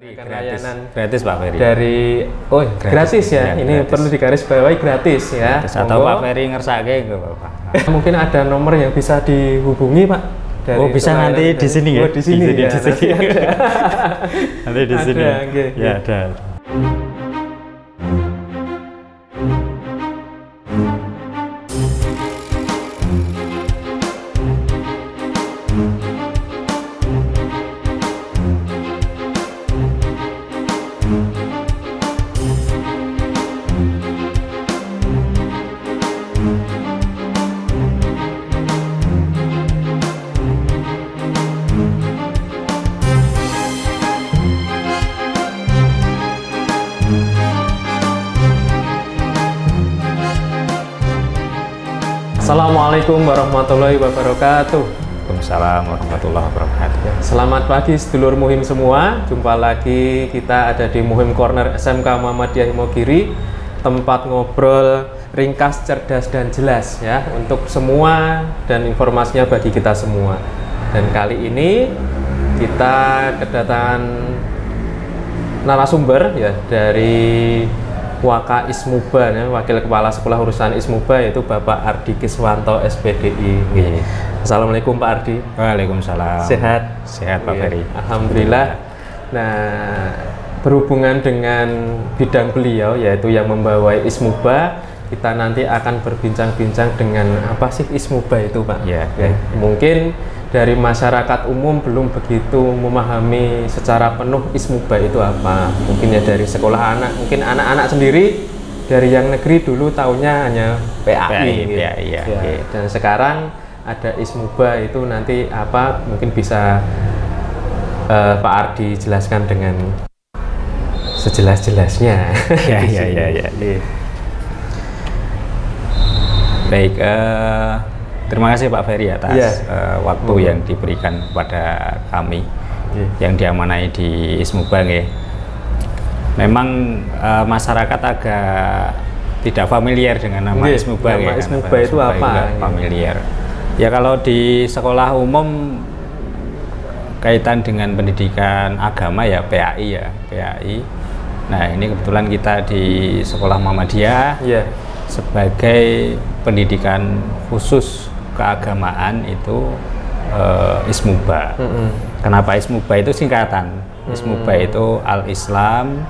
Gratis Pak Ferry. Dari gratis ya. Ini gratis. Perlu digarisbawahi gratis ya. Gratis. Atau Pak Ferry ngersake ke Bapak. Mungkin ada nomor yang bisa dihubungi Pak. Dari bisa nanti di sini ya. Di sini ya. Nanti di sini. Ya ada. Assalamualaikum warahmatullahi wabarakatuh. Waalaikumsalam warahmatullahi wabarakatuh. Selamat pagi sedulur Muhim semua. Jumpa lagi kita ada di Muhim Corner SMK Muhammadiyah Imogiri. Tempat ngobrol ringkas, cerdas dan jelas ya untuk semua dan informasinya bagi kita semua. Dan kali ini kita kedatangan narasumber ya dari Waka Ismuba ya, Wakil Kepala Sekolah Urusan Ismuba yaitu Bapak Ardi Kiswanto SPDI. Assalamualaikum Pak Ardi. Waalaikumsalam. Sehat? Sehat Pak Ferry. Alhamdulillah. Nah, berhubungan dengan bidang beliau yaitu yang membawai Ismuba, kita nanti akan berbincang-bincang dengan apa sih Ismuba itu Pak? Ya. Mungkin dari masyarakat umum belum begitu memahami secara penuh Ismuba itu apa. Mungkin ya dari sekolah anak, mungkin anak-anak sendiri dari yang negeri dulu taunya hanya PAI gitu. Ya. Dan sekarang ada Ismuba itu nanti apa, mungkin bisa Pak Ardi jelaskan dengan sejelas-jelasnya. Ya. Baik, terima kasih Pak Ferry atas waktu yang diberikan kepada kami yang diamanai di Ismuba. Memang masyarakat agak tidak familiar dengan nama Ismuba. Nama Ismuba itu apa? Familiar. Ya kalau di sekolah umum kaitan dengan pendidikan agama ya PAI ya, PAI. Nah ini kebetulan kita di sekolah Muhammadiyah sebagai pendidikan khusus keagamaan itu Ismuba. Kenapa Ismuba itu singkatan? Ismuba itu Al-Islam,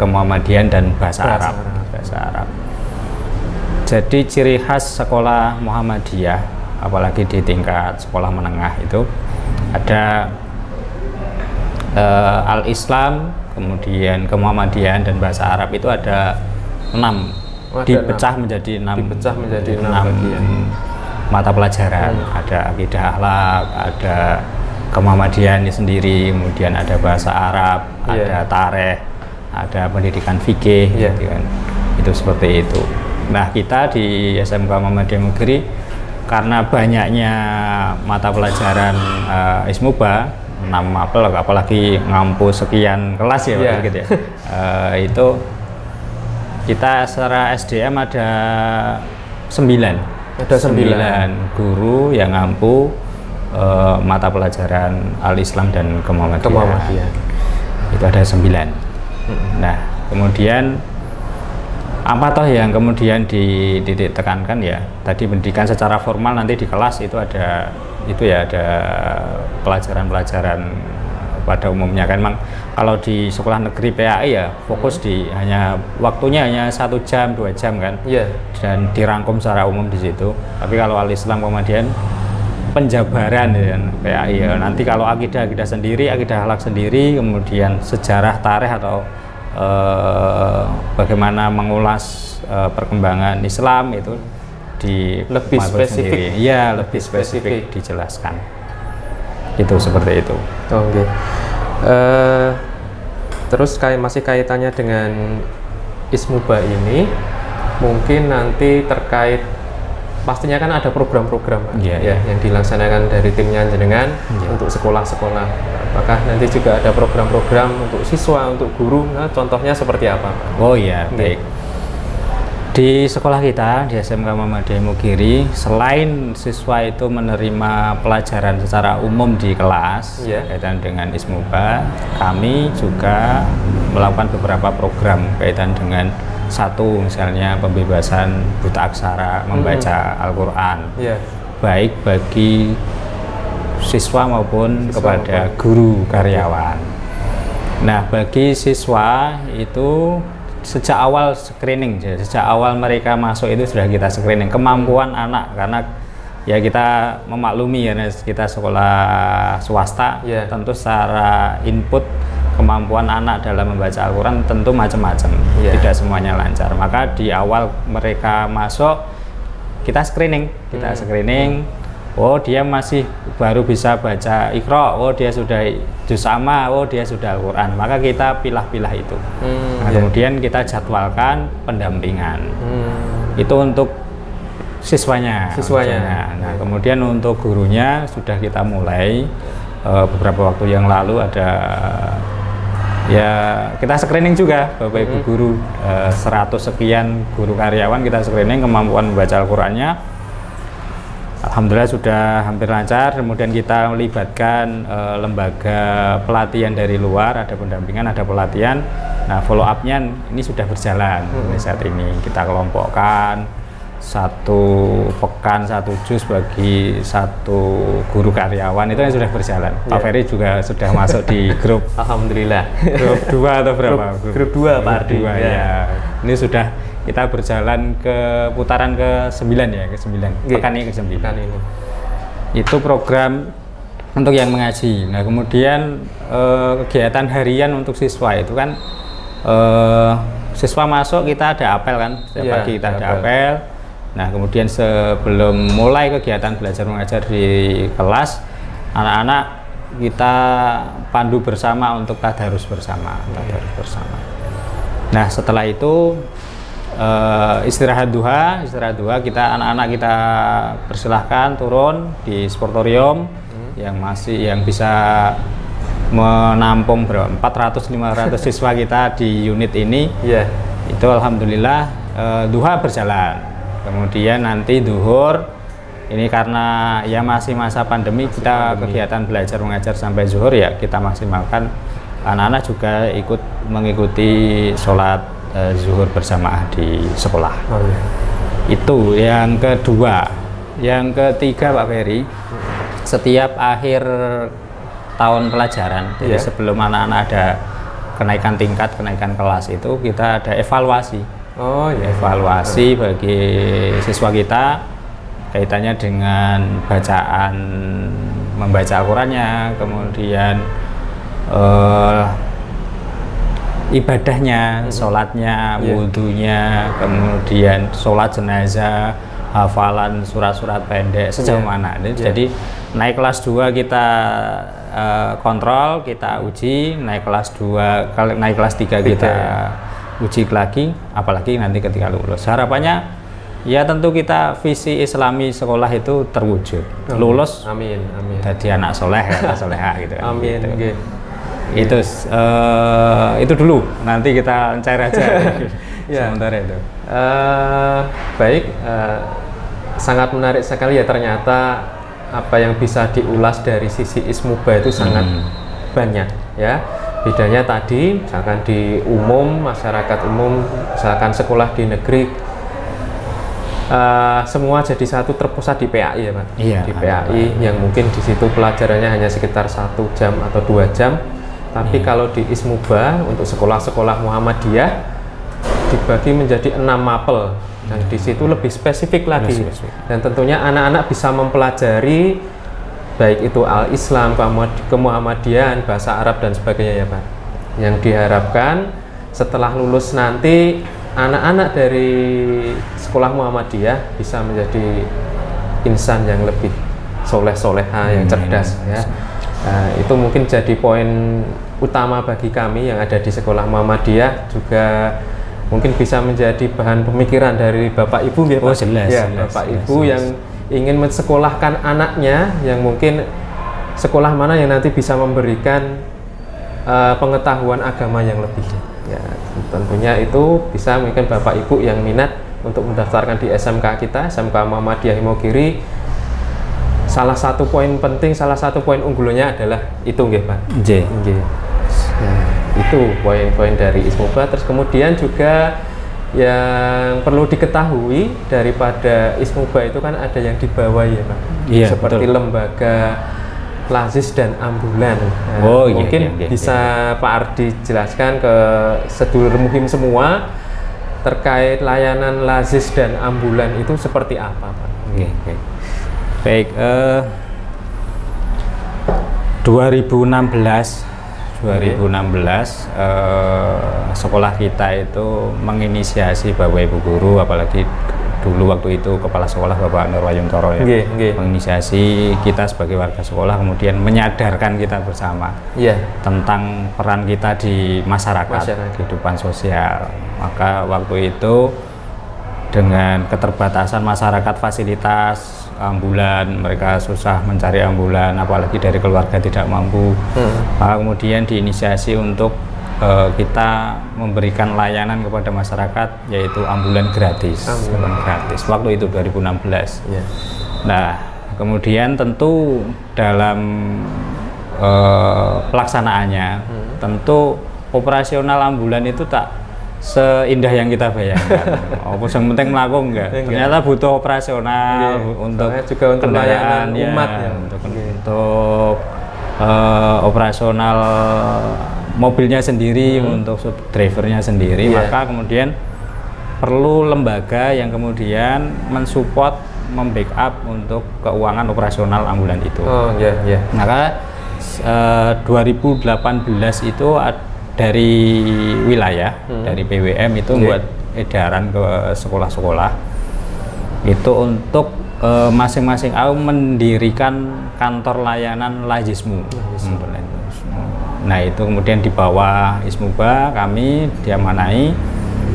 Kemuhammadian dan bahasa Arab. Jadi ciri khas sekolah Muhammadiyah, apalagi di tingkat sekolah menengah itu ada Al-Islam, kemudian Kemuhammadian dan bahasa Arab itu ada 6. Dipecah menjadi 6 mata pelajaran. Ada akidah akhlak, ada Kemuhammadian sendiri, kemudian ada bahasa Arab, ada tarikh, ada pendidikan fikih, gitu kan. Itu seperti itu. Nah kita di SMK Muhammadiyah Imogiri karena banyaknya mata pelajaran Ismuba 6 apalagi ngampus sekian kelas ya, gitu ya. Itu kita secara SDM ada 9 guru yang ngampu mata pelajaran Al-Islam dan Kemuhammadian. Itu ada 9. Nah kemudian apa toh yang kemudian ditekankan ya tadi pendidikan secara formal nanti di kelas itu ada pelajaran-pelajaran pada umumnya kan. Memang kalau di sekolah negeri PAI ya fokus di waktunya hanya 1 jam 2 jam kan, dan dirangkum secara umum di situ. Tapi kalau Al-Islam kemudian penjabaran ya PAI ya, nanti kalau akidah sendiri, akidah akhlak sendiri, kemudian sejarah tarikh atau bagaimana mengulas perkembangan Islam itu di lebih spesifik. Iya, lebih spesifik dijelaskan. Itu seperti itu. Terus masih kaitannya dengan Ismuba ini, mungkin nanti terkait pastinya kan ada program-program yang dilaksanakan dari timnya jenengan untuk sekolah-sekolah. Apakah nanti juga ada program-program untuk siswa, untuk guru? Nah, contohnya seperti apa? Oh iya, baik. Di sekolah kita di SMK Muhammadiyah Imogiri, selain siswa itu menerima pelajaran secara umum di kelas kaitan dengan Ismuba, kami juga melakukan beberapa program kaitan dengan satu, misalnya pembebasan buta aksara membaca Al-Quran, baik bagi siswa maupun kepada guru karyawan. Nah, bagi siswa itu sejak awal screening, sejak awal mereka masuk itu sudah kita screening kemampuan anak, karena ya kita memaklumi ya kita sekolah swasta, tentu secara input kemampuan anak dalam membaca Al-Quran tentu macam-macam, tidak semuanya lancar. Maka di awal mereka masuk kita screening, oh dia masih baru bisa baca Iqra, oh dia sudah juz amma, oh dia sudah Al-Quran, maka kita pilah-pilah itu. Nah, kemudian kita jadwalkan pendampingan. Itu untuk siswanya. Nah, kemudian untuk gurunya sudah kita mulai beberapa waktu yang lalu ada ya kita screening juga Bapak Ibu guru, 100 sekian guru karyawan kita screening kemampuan membaca Al-Qurannya. Alhamdulillah sudah hampir lancar. Kemudian kita melibatkan lembaga pelatihan dari luar, ada pendampingan, ada pelatihan. Nah, follow up-nya ini sudah berjalan. Saat ini kita kelompokkan 1 pekan 1 juz bagi 1 guru karyawan, itu yang sudah berjalan. Pak Ferry juga sudah masuk di grup. Alhamdulillah. Grup 2 atau berapa? Grup 2 Pak Ardi. Ya. Ini sudah kita berjalan ke putaran ke-9 ya, ke-9. Pekan ini ke-9. Itu program untuk yang mengaji. Nah, kemudian kegiatan harian untuk siswa itu kan siswa masuk kita ada apel kan, setiap pagi kita ada apel. Nah, kemudian sebelum mulai kegiatan belajar mengajar di kelas, anak-anak kita pandu bersama untuk tadarus bersama. Nah, setelah itu istirahat duha kita anak-anak kita persilahkan turun di sportorium yang bisa menampung berapa 400-500 siswa kita di unit ini. Itu alhamdulillah duha berjalan. Kemudian nanti duhur ini karena ya masih masa pandemi, kita kegiatan belajar mengajar sampai zuhur ya kita maksimalkan. Anak-anak juga ikut mengikuti sholat zuhur berjamaah di sekolah. Itu yang kedua. Yang ketiga Pak Ferry, setiap akhir tahun pelajaran, jadi sebelum anak-anak ada kenaikan tingkat, kenaikan kelas, itu kita ada evaluasi. Evaluasi bagi siswa kita kaitannya dengan bacaan membaca Al-Qurannya, kemudian ibadahnya, sholatnya, wudhunya, kemudian sholat jenazah, hafalan surat-surat pendek sejauh mana. Jadi naik kelas 2 kita kontrol, kita uji, naik kelas 2, naik kelas 3 kita uji lagi, apalagi nanti ketika lulus. Harapannya ya tentu kita visi Islami sekolah itu terwujud. Lulus, amin. Jadi anak soleh, anak soleha gitu. Amin. Itu dulu, nanti kita cair aja. Sementara itu. Baik, sangat menarik sekali ya, ternyata apa yang bisa diulas dari sisi Ismuba itu sangat banyak ya. Bedanya tadi misalkan di umum, masyarakat umum, misalkan sekolah di negeri, semua jadi satu terpusat di PAI ya Pak. Di PAI yang mungkin di situ pelajarannya hanya sekitar 1 jam atau 2 jam. Tapi kalau di Ismuba untuk sekolah-sekolah Muhammadiyah dibagi menjadi 6 mapel, dan di situ lebih spesifik lagi. Dan tentunya anak-anak bisa mempelajari baik itu Al-Islam, kemuhammadiyahan, bahasa Arab dan sebagainya ya Pak. Yang diharapkan setelah lulus nanti anak-anak dari sekolah Muhammadiyah bisa menjadi insan yang lebih soleh-soleha, yang cerdas ya. Itu mungkin jadi poin utama bagi kami yang ada di sekolah Muhammadiyah, juga mungkin bisa menjadi bahan pemikiran dari Bapak Ibu ya Pak. Jelas, Bapak Ibu yang ingin mensekolahkan anaknya, yang mungkin sekolah mana yang nanti bisa memberikan pengetahuan agama yang lebih ya, tentunya itu bisa mungkin Bapak Ibu yang minat untuk mendaftarkan di SMK kita, SMK Muhammadiyah Imogiri, salah satu poin penting, salah satu poin unggulannya adalah itu nggih Pak. Nggih. Nah, itu poin-poin dari Ismuba. Terus kemudian juga yang perlu diketahui daripada Ismuba itu kan ada yang di bawah ya Pak. Iya, seperti betul. lembaga Lazis dan ambulan. Nah, mungkin bisa Pak Ardi jelaskan ke sedulur muhim semua terkait layanan Lazis dan ambulan itu seperti apa Pak? Baik, 2016 sekolah kita itu menginisiasi Bapak Ibu guru, apalagi dulu waktu itu Kepala Sekolah Bapak Nur Wayuntoro ya, menginisiasi kita sebagai warga sekolah, kemudian menyadarkan kita bersama tentang peran kita di masyarakat, kehidupan sosial. Maka waktu itu dengan keterbatasan masyarakat fasilitas ambulan, mereka susah mencari ambulan, apalagi dari keluarga tidak mampu. Maka kemudian diinisiasi untuk kita memberikan layanan kepada masyarakat, yaitu ambulan gratis. Waktu itu 2016. Nah, kemudian tentu dalam pelaksanaannya, tentu operasional ambulan itu tak seindah yang kita bayangkan. Yang penting melakukan enggak. Ternyata butuh operasional untuk juga untuk kendaraan umat ya, untuk operasional mobilnya sendiri, untuk drivernya sendiri. Maka kemudian perlu lembaga yang kemudian mensupport, membackup untuk keuangan operasional ambulan itu. Maka 2018 itu dari wilayah, dari PWM itu buat edaran ke sekolah-sekolah itu untuk masing-masing mendirikan kantor layanan Lazismu. Nah, itu kemudian di bawah Ismuba kami diamanai.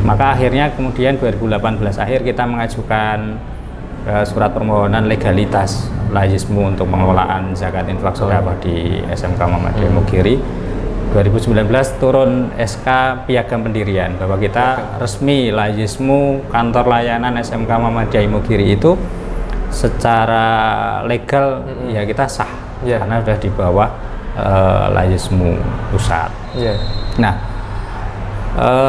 Maka akhirnya kemudian 2018 akhir kita mengajukan surat permohonan legalitas Lazismu untuk pengelolaan zakat infak sedekah di SMK Muhammadiyah Imogiri. 2019 turun SK piagam pendirian bahwa kita resmi Lazismu, kantor layanan SMK Muhammadiyah Imogiri itu secara legal ya kita sah karena sudah di bawah Lazismu pusat. Nah,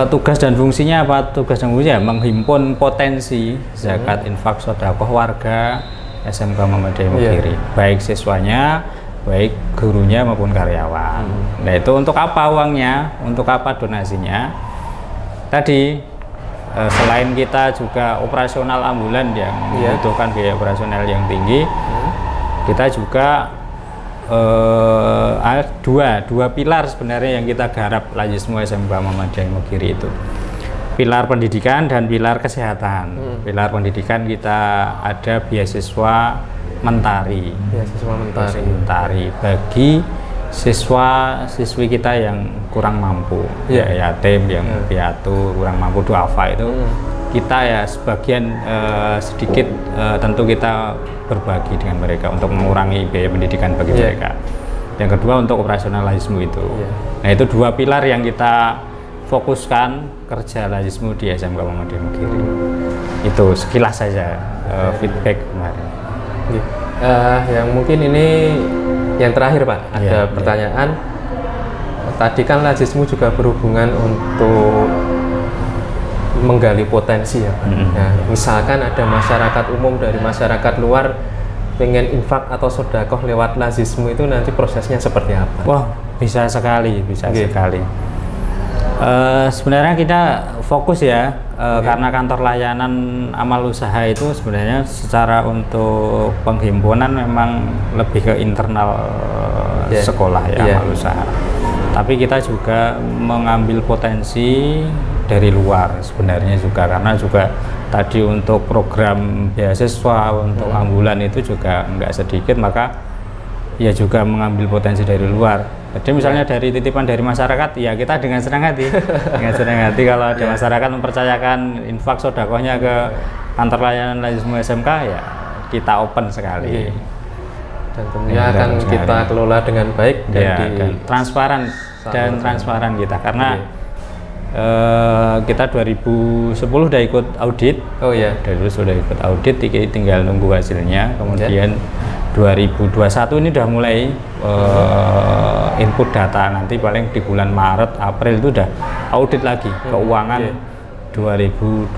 tugas dan fungsinya apa? Tugas dan fungsinya menghimpun potensi zakat infak sedekah warga SMK Muhammadiyah Imogiri, baik siswanya, baik gurunya maupun karyawan. Nah, itu untuk apa uangnya? Untuk apa donasinya? Tadi selain kita juga operasional ambulan yang membutuhkan biaya operasional yang tinggi, kita juga dua pilar sebenarnya yang kita garap Lazismu SMK Muhammadiyah Imogiri itu. Pilar pendidikan dan pilar kesehatan. Pilar pendidikan kita ada beasiswa mentari bagi siswa-siswi kita yang kurang mampu, yatim, yang piatu, kurang mampu duafa itu kita ya sebagian sedikit tentu kita berbagi dengan mereka untuk mengurangi biaya pendidikan bagi mereka. Yang kedua untuk operasional Lazismu itu. Nah, itu dua pilar yang kita fokuskan kerja Lazismu di SMK Muhammadiyah Imogiri. Itu sekilas saja feedback kemarin. Yang mungkin ini yang terakhir Pak, ada pertanyaan. Tadi kan Lazismu juga berhubungan untuk menggali potensi ya Pak. Nah, misalkan ada masyarakat umum dari masyarakat luar pengen infak atau sedekah lewat Lazismu, itu nanti prosesnya seperti apa? Wah, bisa sekali, sekali. Sebenarnya kita fokus ya, karena kantor layanan amal usaha itu sebenarnya secara untuk penghimpunan memang lebih ke internal sekolah ya, amal usaha. Tapi kita juga mengambil potensi dari luar sebenarnya juga, karena juga tadi untuk program beasiswa untuk ambulan itu juga nggak sedikit, maka ya juga mengambil potensi dari luar. Jadi misalnya dari titipan dari masyarakat, ya kita dengan senang hati, kalau ada masyarakat mempercayakan infak sedekahnya ke kantor layanan Lazismu SMK, ya kita open sekali. Dan tentunya akan kita kelola dengan baik dan transparan kita, karena Kita 2010 udah ikut audit. Oh ya. Dari sudah ikut audit, tinggal nunggu hasilnya. Kemudian 2021 ini udah mulai input data, nanti paling di bulan Maret, April itu udah audit lagi keuangan 2021.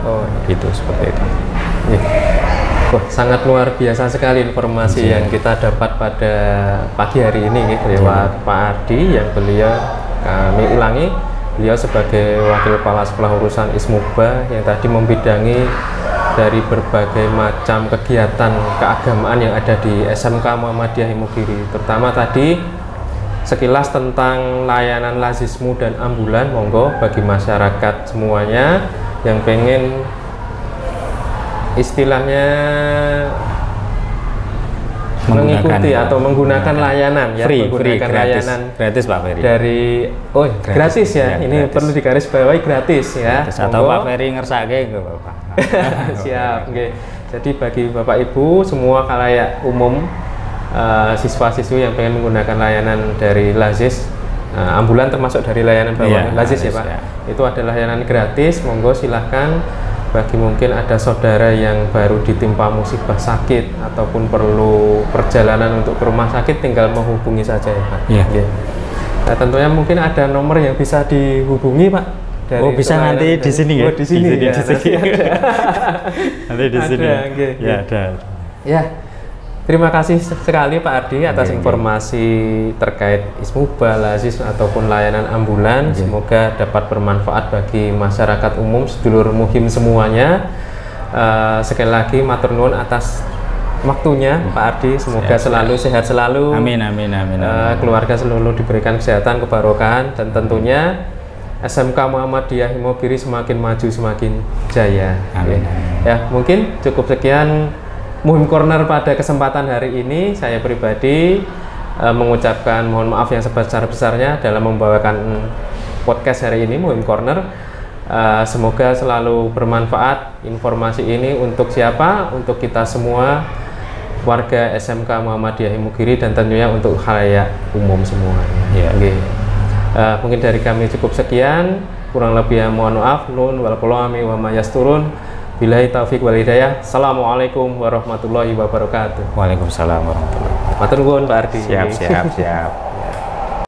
Oh, gitu seperti itu. Wah, sangat luar biasa sekali informasi yang kita dapat pada pagi hari ini lewat Pak Ardi, yang kami ulangi, beliau sebagai Wakil Kepala Sekolah Urusan Ismuba yang tadi membidangi dari berbagai macam kegiatan keagamaan yang ada di SMK Muhammadiyah Imogiri, terutama tadi sekilas tentang layanan lazismu dan ambulan. Monggo bagi masyarakat semuanya yang pengen istilahnya mengikuti atau menggunakan layanan ya, menggunakan layanan gratis Pak Ferry dari gratis ya, ini gratis. Perlu digarisbawahi gratis ya, atau Pak Ferry ngersake nggak Bapak. Siap, okay. Jadi bagi Bapak Ibu semua khalayak umum, siswa-siswi yang pengen menggunakan layanan dari Lazis, ambulan termasuk dari layanan bawah Lazis ya Pak, itu adalah layanan gratis. Monggo silahkan. Bagi mungkin ada saudara yang baru ditimpa musibah sakit ataupun perlu perjalanan untuk ke rumah sakit, tinggal menghubungi saja ya Pak. Yeah. Nah, tentunya mungkin ada nomor yang bisa dihubungi Pak. Dari bisa nanti di sini ya. Di sini ya. Nanti di sini. Ya ada. Ya. Terima kasih sekali Pak Ardi atas informasi terkait Ismuba, Lazis ataupun layanan ambulan. Semoga dapat bermanfaat bagi masyarakat umum, sedulur muhim semuanya. Sekali lagi matur nuwun atas waktunya Pak Ardi. Semoga selalu sehat selalu. Amin. Keluarga selalu diberikan kesehatan, kebarokahan, dan tentunya SMK Muhammadiyah Imogiri semakin maju, semakin jaya. Amin. Ya, mungkin cukup sekian Muhim Corner pada kesempatan hari ini. Saya pribadi mengucapkan mohon maaf yang sebesar-besarnya dalam membawakan podcast hari ini Muhim Corner. Semoga selalu bermanfaat informasi ini untuk siapa? Untuk kita semua warga SMK Muhammadiyah Imogiri dan tentunya untuk khalayak umum semuanya. Mungkin dari kami cukup sekian, kurang lebih mohon maaf. Nun wal qulami wa mayasturun. Billahi taufiq wal hidayah. Assalamualaikum warahmatullahi wabarakatuh. Waalaikumsalam warahmatullahi wabarakatuh. Matur nuwun Pak Ardi. Siap.